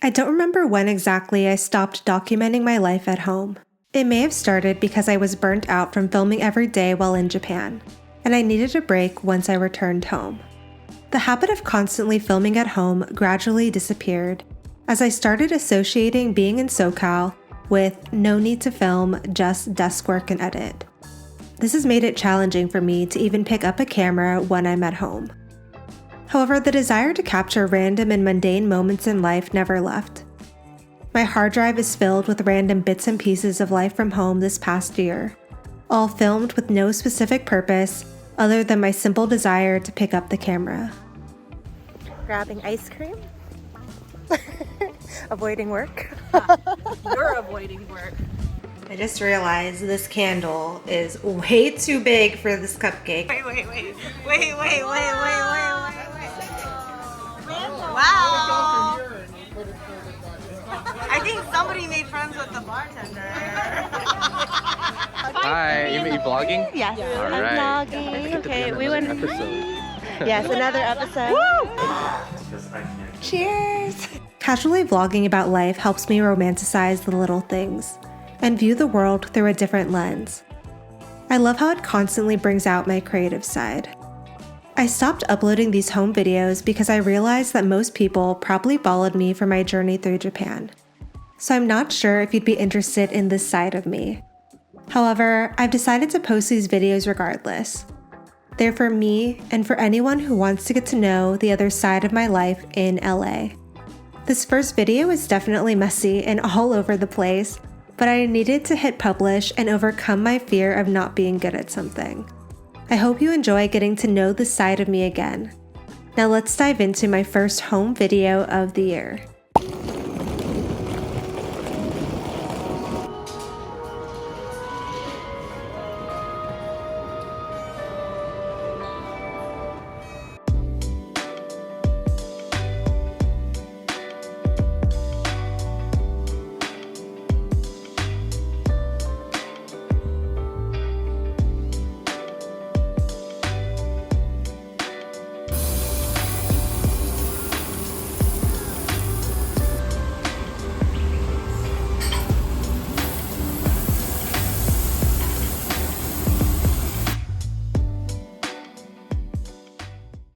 I don't remember when exactly I stopped documenting my life at home. It may have started because I was burnt out from filming every day while in Japan, and I needed a break once I returned home. The habit of constantly filming at home gradually disappeared as I started associating being in SoCal with no need to film, just desk work and edit. This has made it challenging for me to even pick up a camera when I'm at home. However, the desire to capture random and mundane moments in life never left. My hard drive is filled with random bits and pieces of life from home this past year, all filmed with no specific purpose other than my simple desire to pick up the camera. Grabbing ice cream? Avoiding work? You're avoiding work. I just realized this candle is way too big for this cupcake. Wait. Wow. I think somebody made friends with the bartender. Hi, you vlogging? Yes, All I'm right. vlogging. Okay, we went. Episode. Yes, another episode. Cheers! Casually vlogging about life helps me romanticize the little things and view the world through a different lens. I love how it constantly brings out my creative side. I stopped uploading these home videos because I realized that most people probably followed me for my journey through Japan. So I'm not sure if you'd be interested in this side of me. However, I've decided to post these videos regardless. They're for me and for anyone who wants to get to know the other side of my life in LA. This first video is definitely messy and all over the place, but I needed to hit publish and overcome my fear of not being good at something. I hope you enjoy getting to know this side of me again. Now let's dive into my first home video of the year.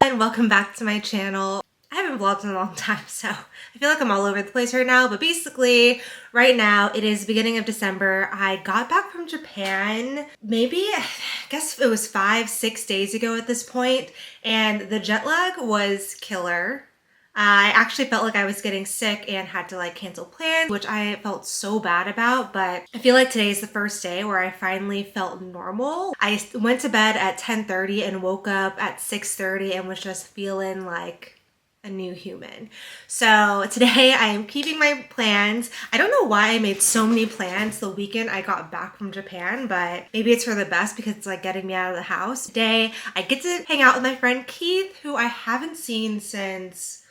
And welcome back to my channel. I haven't vlogged in a long time, so I feel like I'm all over the place right now, but basically right now it is the beginning of December. I got back from Japan maybe, I guess it was 5-6 days ago at this point, and the jet lag was killer. I actually felt like I was getting sick and had to cancel plans, which I felt so bad about, but I feel like today is the first day where I finally felt normal. I went to bed at 10:30 and woke up at 6:30 and was just feeling like a new human. So today I am keeping my plans. I don't know why I made so many plans the weekend I got back from Japan, but maybe it's for the best because it's getting me out of the house. Today I get to hang out with my friend Keith, who I haven't seen since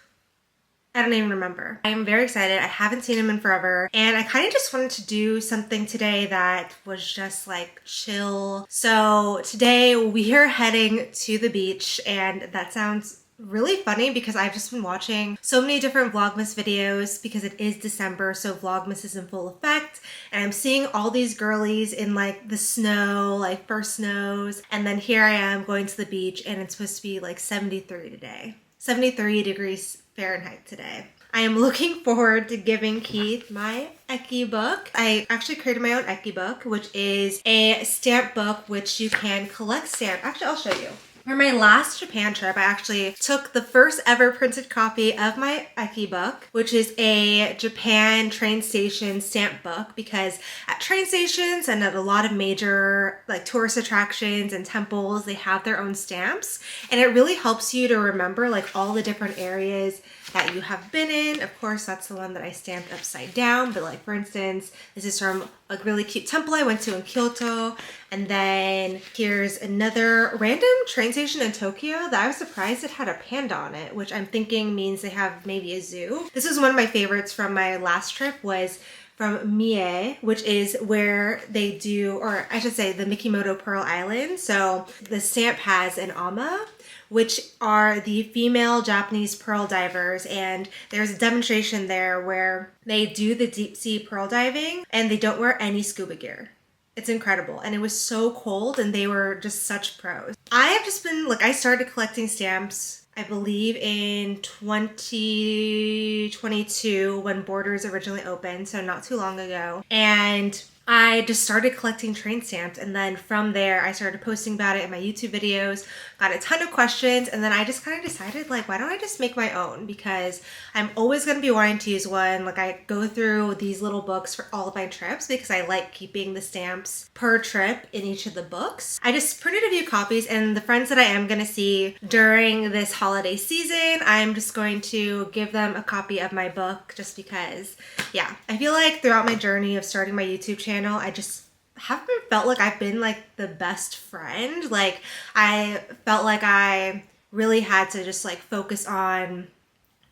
I don't even remember. I am very excited. I haven't seen him in forever. And I kind of just wanted to do something today that was just chill. So today we are heading to the beach, and that sounds really funny because I've just been watching so many different Vlogmas videos because it is December, so Vlogmas is in full effect. And I'm seeing all these girlies in the snow, first snows. And then here I am going to the beach and it's supposed to be 73 today. 73 degrees Fahrenheit today. I am looking forward to giving Keith my Eki book. I actually created my own Eki book, which is a stamp book which you can collect stamps. Actually, I'll show you. For my last Japan trip, I actually took the first ever printed copy of my Eki book, which is a Japan train station stamp book, because at train stations and at a lot of major tourist attractions and temples, they have their own stamps, and it really helps you to remember all the different areas that you have been in. Of course, that's the one that I stamped upside down, but for instance, this is from a really cute temple I went to in Kyoto. And then here's another random train station in Tokyo that I was surprised it had a panda on it, which I'm thinking means they have maybe a zoo. This was one of my favorites from my last trip, was from Mie, which is where they do, or I should say the Mikimoto Pearl Island. So the stamp has an ama, which are the female Japanese pearl divers. And there's a demonstration there where they do the deep sea pearl diving and they don't wear any scuba gear. It's incredible. And it was so cold and they were just such pros. I have just been, like, I started collecting stamps, I believe in 2022 when borders originally opened, so not too long ago. And I just started collecting train stamps, and then from there I started posting about it in my YouTube videos, got a ton of questions, and then I just kind of decided, like, why don't I just make my own? Because I'm always going to be wanting to use one. Like, I go through these little books for all of my trips because I like keeping the stamps per trip in each of the books. I just printed a few copies, and the friends that I am going to see during this holiday season, I'm just going to give them a copy of my book just because, yeah, I feel like throughout my journey of starting my YouTube channel, I just haven't felt like I've been like the best friend. Like, I felt like I really had to just like focus on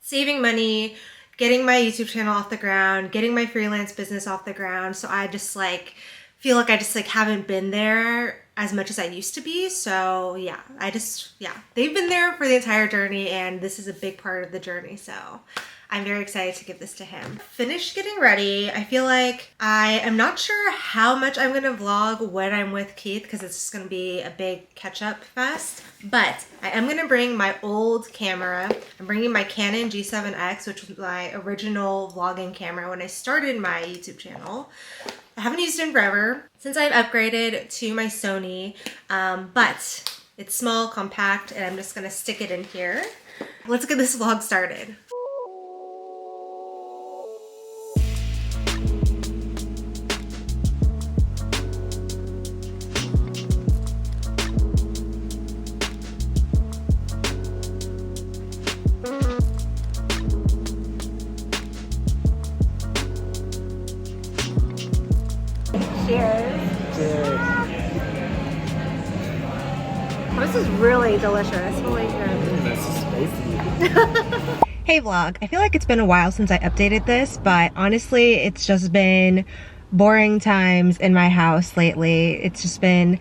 saving money, getting my YouTube channel off the ground, getting my freelance business off the ground. So I just like feel like I just like haven't been there as much as I used to be. So yeah, they've been there for the entire journey, and this is a big part of the journey. So I'm very excited to give this to him. Finished getting ready. I feel like I am not sure how much I'm gonna vlog when I'm with Keith because it's just gonna be a big catch-up fest. But I am gonna bring my old camera. I'm bringing my Canon G7X, which was my original vlogging camera when I started my YouTube channel. I haven't used it in forever since I've upgraded to my Sony, but it's small, compact, and I'm just gonna stick it in here. Let's get this vlog started. Cheers. Cheers. This is really delicious. Holy crap. That's spicy. Hey vlog, I feel like it's been a while since I updated this, but honestly, it's just been boring times in my house lately. It's just been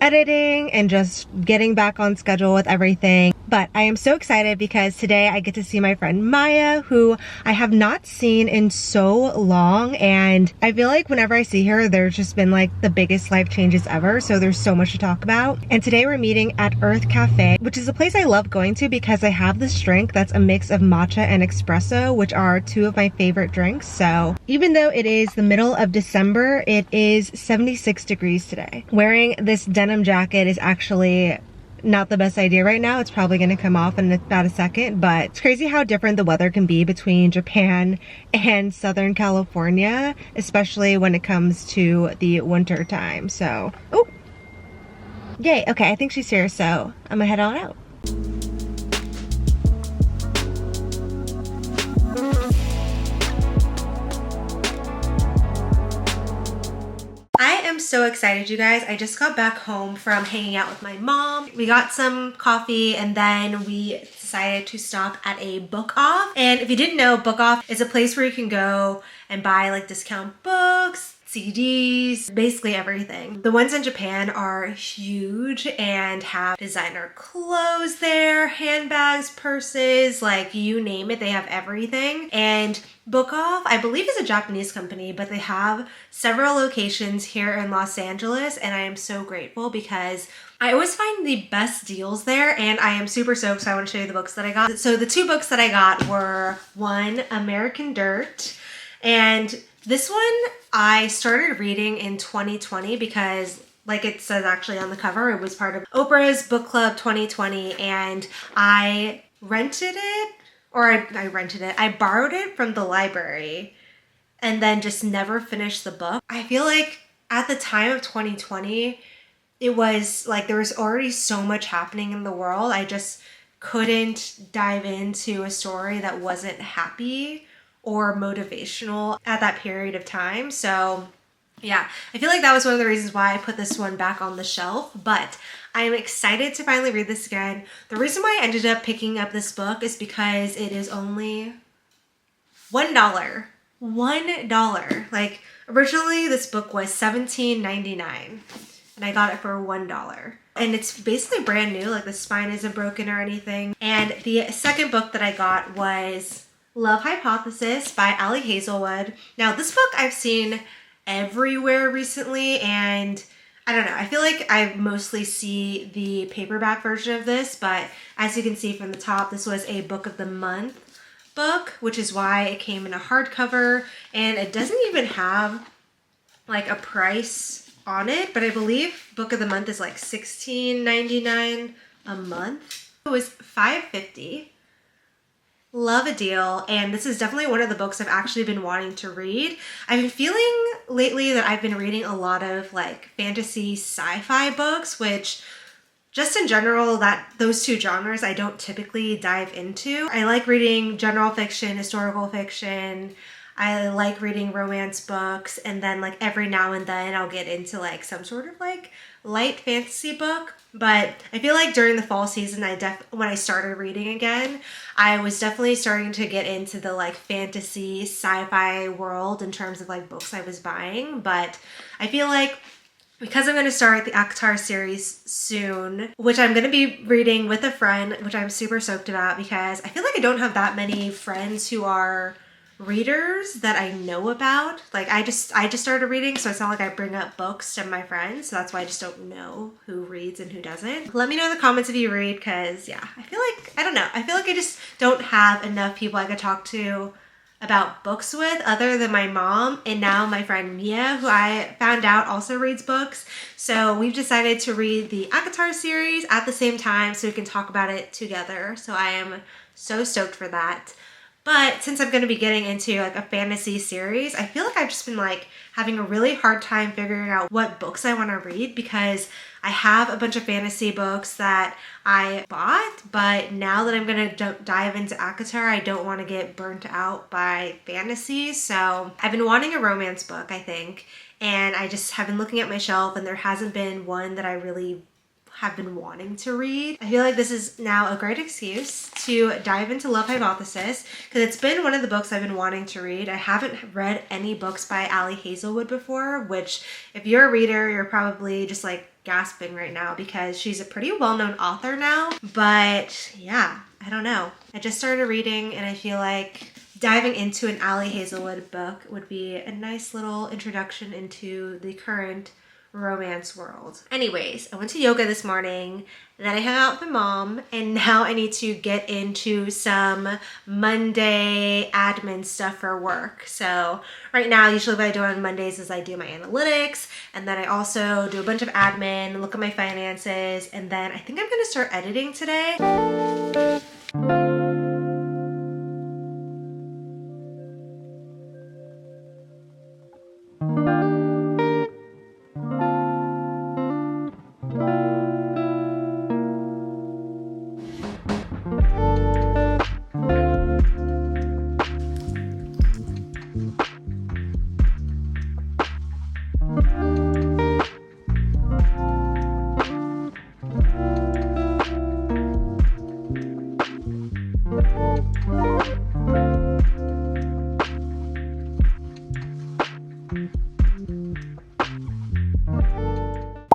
editing and just getting back on schedule with everything. But I am so excited because today I get to see my friend Maya, who I have not seen in so long, and I feel like whenever I see her, there's just been like the biggest life changes ever, so there's so much to talk about. And today we're meeting at Earth Cafe, which is a place I love going to because I have this drink that's a mix of matcha and espresso, which are two of my favorite drinks. So even though it is the middle of December, it is 76 degrees today. Wearing this denim jacket is actually not the best idea right now. It's probably going to come off in about a second, but it's crazy how different the weather can be between Japan and Southern California, especially when it comes to the winter time. So, oh, yay. Okay, I think she's here, so I'm gonna head on out. I am so excited, you guys. I just got back home from hanging out with my mom. We got some coffee and then we decided to stop at a book off. And if you didn't know, book off is a place where you can go and buy like discount books, CDs, basically everything. The ones in Japan are huge and have designer clothes there, handbags, purses, like you name it, they have everything. And Book Off, I believe, is a Japanese company, but they have several locations here in Los Angeles, and I am so grateful because I always find the best deals there, and I am super stoked, so I want to show you the books that I got. So the two books that I got were, one, American Dirt, and this one I started reading in 2020 because, like it says actually on the cover, it was part of Oprah's Book Club 2020, and I rented it, or I rented it. I borrowed it from the library and then just never finished the book. I feel like at the time of 2020, it was like there was already so much happening in the world. I just couldn't dive into a story that wasn't happy or motivational at that period of time. So yeah, I feel like that was one of the reasons why I put this one back on the shelf, but I'm excited to finally read this again. The reason why I ended up picking up this book is because it is only $1. $1. Like, originally this book was $17.99 and I got it for $1. And it's basically brand new, like the spine isn't broken or anything. And the second book that I got was Love Hypothesis by Ali Hazelwood. Now this book I've seen everywhere recently, and I don't know, I feel like I mostly see the paperback version of this, but as you can see from the top, this was a book of the month book, which is why it came in a hardcover, and it doesn't even have like a price on it, but I believe book of the month is like $16.99 a month. It was $5.50. Love a deal, and this is definitely one of the books I've actually been wanting to read. I've been feeling lately that I've been reading a lot of like fantasy sci-fi books, which just in general, that those two genres I don't typically dive into. I like reading general fiction, historical fiction. I like reading romance books, and then like every now and then I'll get into like some sort of like light fantasy book. But I feel like during the fall season, when I started reading again, I was definitely starting to get into the like fantasy sci-fi world in terms of like books I was buying. But I feel like because I'm going to start the ACOTAR series soon, which I'm going to be reading with a friend, which I'm super stoked about because I feel like I don't have that many friends who are readers that I know about. Like I just started reading, so it's not like I bring up books to my friends, so that's why I just don't know who reads and who doesn't. Let me know in the comments if you read, because yeah, I feel like, I don't know, I feel like I just don't have enough people I could talk to about books with other than my mom and now my friend Mia, who I found out also reads books. So we've decided to read the ACOTAR series at the same time so we can talk about it together. So I am so stoked for that. But since I'm going to be getting into like a fantasy series, I feel like I've just been like having a really hard time figuring out what books I want to read, because I have a bunch of fantasy books that I bought, but now that I'm going to dive into ACOTAR, I don't want to get burnt out by fantasy. So I've been wanting a romance book, I think, and I just have been looking at my shelf and there hasn't been one that I really have been wanting to read. I feel like this is now a great excuse to dive into Love Hypothesis, because it's been one of the books I've been wanting to read. I haven't read any books by Ali Hazelwood before, which if you're a reader, you're probably just like gasping right now because she's a pretty well-known author now. But yeah, I don't know. I just started reading and I feel like diving into an Ali Hazelwood book would be a nice little introduction into the current romance world. Anyways, I went to yoga this morning, then I hung out with my mom, and now I need to get into some Monday admin stuff for work. So right now, usually what I do on Mondays is I do my analytics, and then I also do a bunch of admin, look at my finances, and then I think I'm gonna start editing today.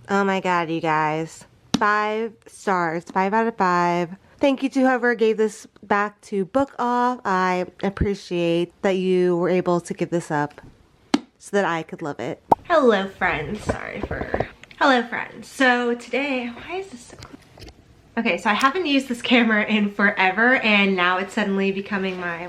Oh my god, you guys. 5 stars. 5 out of 5. Thank you to whoever gave this back to Book Off. I appreciate that you were able to give this up so that I could love it. Hello, friends. Hello, friends. So today, why is this so close? Okay, so I haven't used this camera in forever, and now it's suddenly becoming my,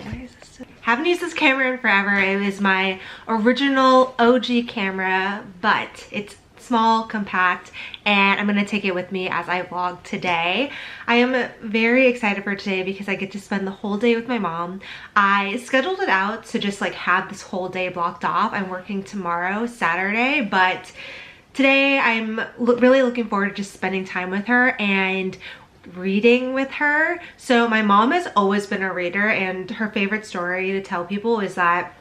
haven't used this camera in forever. It was my original OG camera, but it's small, compact, and I'm gonna take it with me as I vlog today. I am very excited for today because I get to spend the whole day with my mom. I scheduled it out to just like have this whole day blocked off. I'm working tomorrow, Saturday, but today I'm really looking forward to just spending time with her and reading with her. So my mom has always been a reader, and her favorite story to tell people is that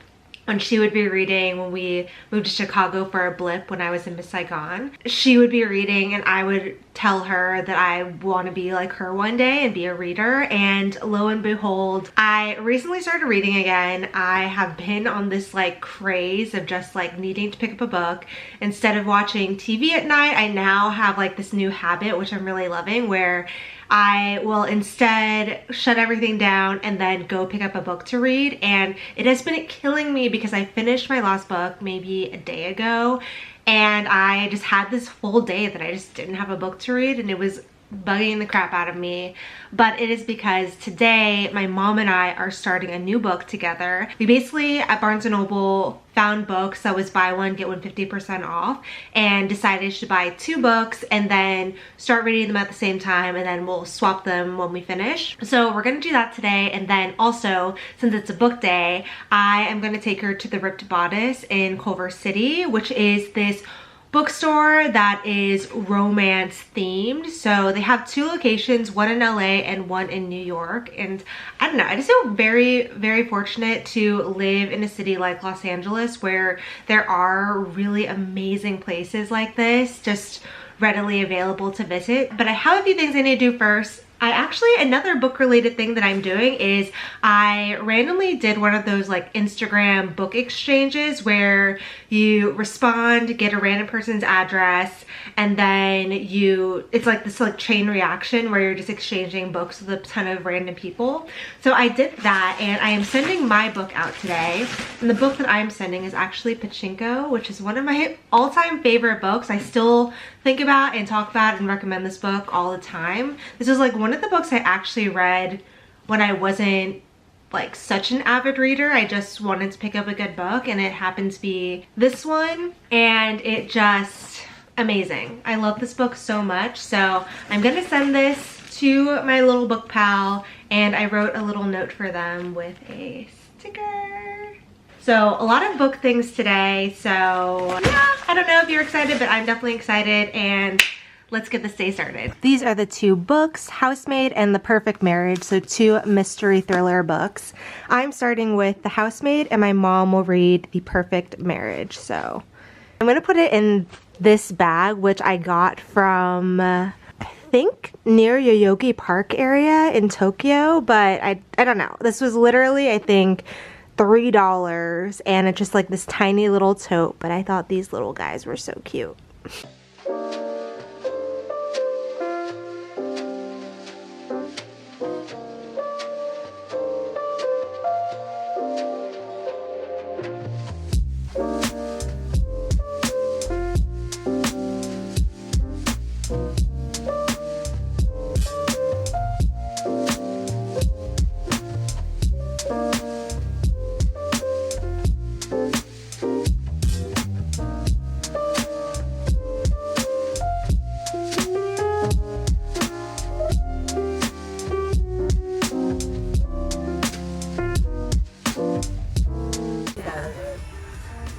when she would be reading, when we moved to Chicago for a blip when I was in Miss Saigon, she would be reading and I would tell her that I want to be like her one day and be a reader, and lo and behold, I recently started reading again. I have been on this like craze of just like needing to pick up a book. Instead of watching TV at night, I now have like this new habit, which I'm really loving, where I will instead shut everything down and then go pick up a book to read. And it has been killing me because I finished my last book maybe a day ago, and I just had this full day that I just didn't have a book to read, and it was bugging the crap out of me. But it is because today my mom and I are starting a new book together. We basically at Barnes & Noble found books that was buy one get one 50% off, and decided to buy 2 books and then start reading them at the same time, and then we'll swap them when we finish. So we're gonna do that today. And then also, since it's a book day, I am gonna take her to the Ripped Bodice in Culver City, which is this bookstore that is romance themed. So they have 2 locations, one in LA and one in New York. And I don't know, I just feel very, very fortunate to live in a city like Los Angeles, where there are really amazing places like this just readily available to visit. But I have a few things I need to do first. Another book related thing that I'm doing is I randomly did one of those like Instagram book exchanges where you respond, get a random person's address, and then it's like this like chain reaction where you're just exchanging books with a ton of random people. So I did that, and I am sending my book out today. And the book that I'm sending is actually Pachinko, which is one of my all-time favorite books. I still think about and talk about and recommend this book all the time. This is like one of the books I actually read when I wasn't like such an avid reader. I just wanted to pick up a good book, and it happened to be this one, and it just amazing. I love this book so much. So I'm gonna send this to my little book pal, and I wrote a little note for them with a sticker. So a lot of book things today. So yeah, I don't know if you're excited, but I'm definitely excited, and let's get this day started. These are the 2 books, Housemaid and The Perfect Marriage, so 2 mystery thriller books. I'm starting with The Housemaid, and my mom will read The Perfect Marriage. So I'm gonna put it in this bag, which I got from I think near Yoyogi Park area in Tokyo, but I don't know. This was literally, I think, $3, and it's just like this tiny little tote, but I thought these little guys were so cute.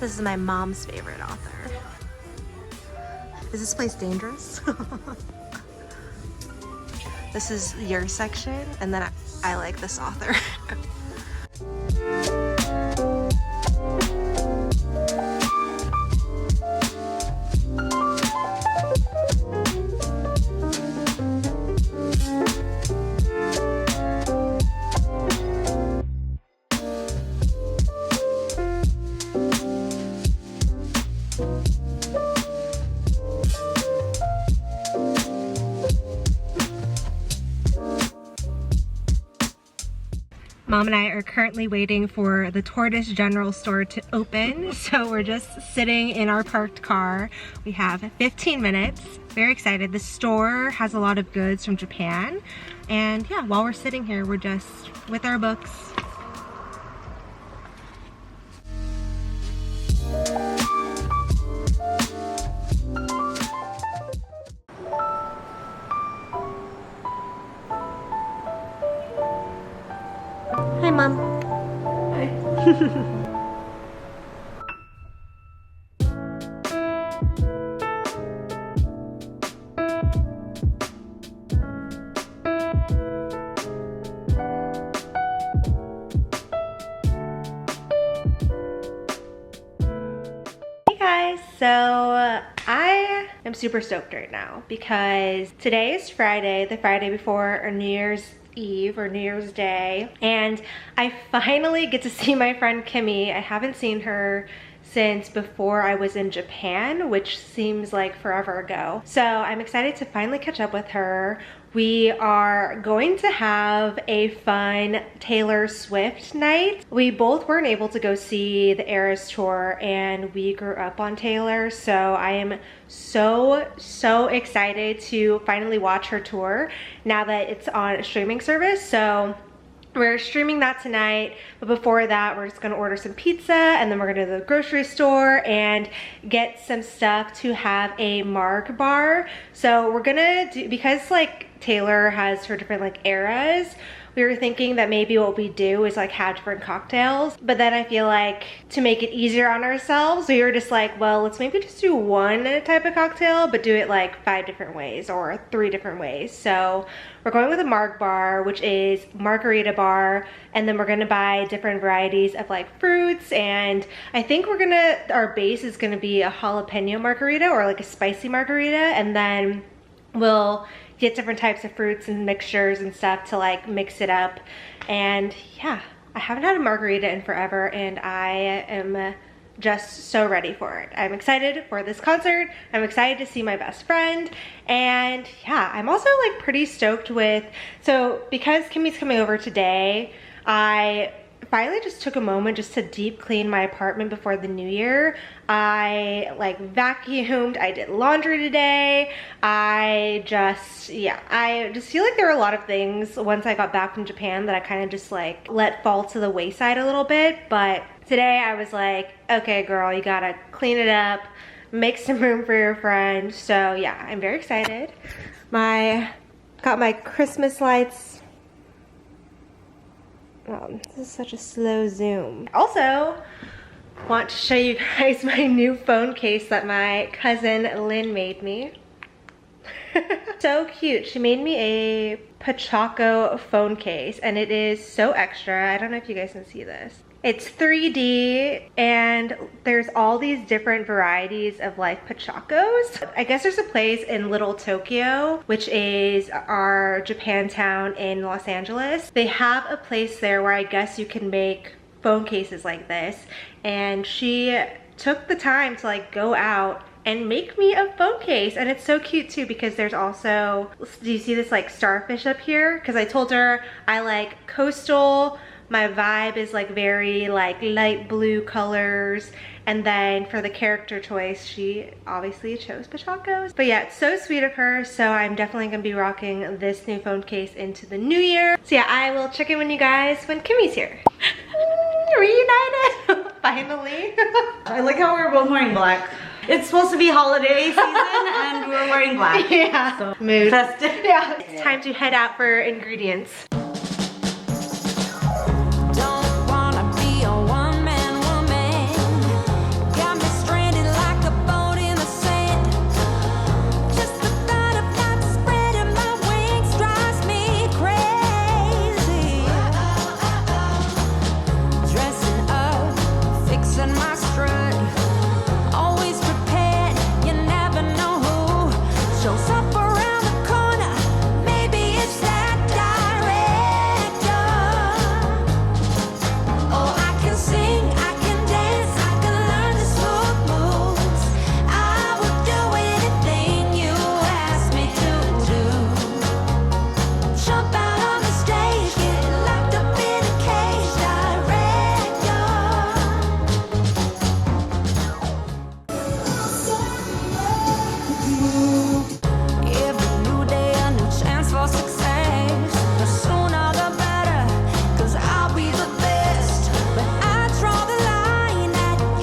This is my mom's favorite author. Is this place dangerous? This is your section, and then I like this author. Mom and I are currently waiting for the Tortoise General Store to open, so we're just sitting in our parked car. We have 15 minutes. Very excited. The store has a lot of goods from Japan, and yeah, while we're sitting here, we're just with our books. Hi, Mom. Hi. Hey guys, so I I'm super stoked right now because today is Friday, the Friday before our New Year's Eve or New Year's Day, and I finally get to see my friend Kimmy. I haven't seen her since before I was in Japan, which seems like forever ago. So I'm excited to finally catch up with her. We are going to have a fun Taylor Swift night. We both weren't able to go see the Eras tour, and we grew up on Taylor, so I am so excited to finally watch her tour now that it's on a streaming service. So we're streaming that tonight, but before that, we're just gonna order some pizza, and then we're gonna go to the grocery store and get some stuff to have a Marg bar. So we're gonna do, because like Taylor has her different like eras, we were thinking that maybe what we do is like have different cocktails, but then I feel like to make it easier on ourselves, we were just like, well, let's maybe just do one type of cocktail, but do it like 5 different ways or 3 different ways. So we're going with a Marg bar, which is margarita bar, and then we're gonna buy different varieties of like fruits, and I think our base is gonna be a jalapeno margarita or like a spicy margarita, and then we'll get different types of fruits and mixtures and stuff to like mix it up. And yeah, I haven't had a margarita in forever, and I am just so ready for it. I'm excited for this concert. I'm excited to see my best friend. And yeah, I'm also like pretty stoked with, so because Kimmy's coming over today, I finally just took a moment just to deep clean my apartment before the new year. I like vacuumed, I did laundry today. I just feel like there were a lot of things once I got back from Japan that I kind of just like let fall to the wayside a little bit. But today I was like, okay girl, you gotta clean it up, make some room for your friend. So yeah, I'm very excited. Got my Christmas lights. Oh, this is such a slow zoom. Also, want to show you guys my new phone case that my cousin Lynn made me. So cute. She made me a Pachaco phone case, and it is so extra. I don't know if you guys can see this. It's 3D, and there's all these different varieties of like Pachacos. I guess there's a place in Little Tokyo, which is our Japantown in Los Angeles. They have a place there where I guess you can make phone cases like this, and she took the time to like go out and make me a phone case. And it's so cute too, because there's also, do you see this like starfish up here? Because I told her I like coastal, my vibe is like very like light blue colors, and then for the character choice, she obviously chose Pachacos. But yeah, it's so sweet of her, so I'm definitely gonna be rocking this new phone case into the new year. So yeah, I will check in with you guys when Kimmy's here. Reunited, finally. I like how we're both wearing black. It's supposed to be holiday season and we're wearing black. Yeah, So mood. festive. Yeah, it's time to head out for ingredients.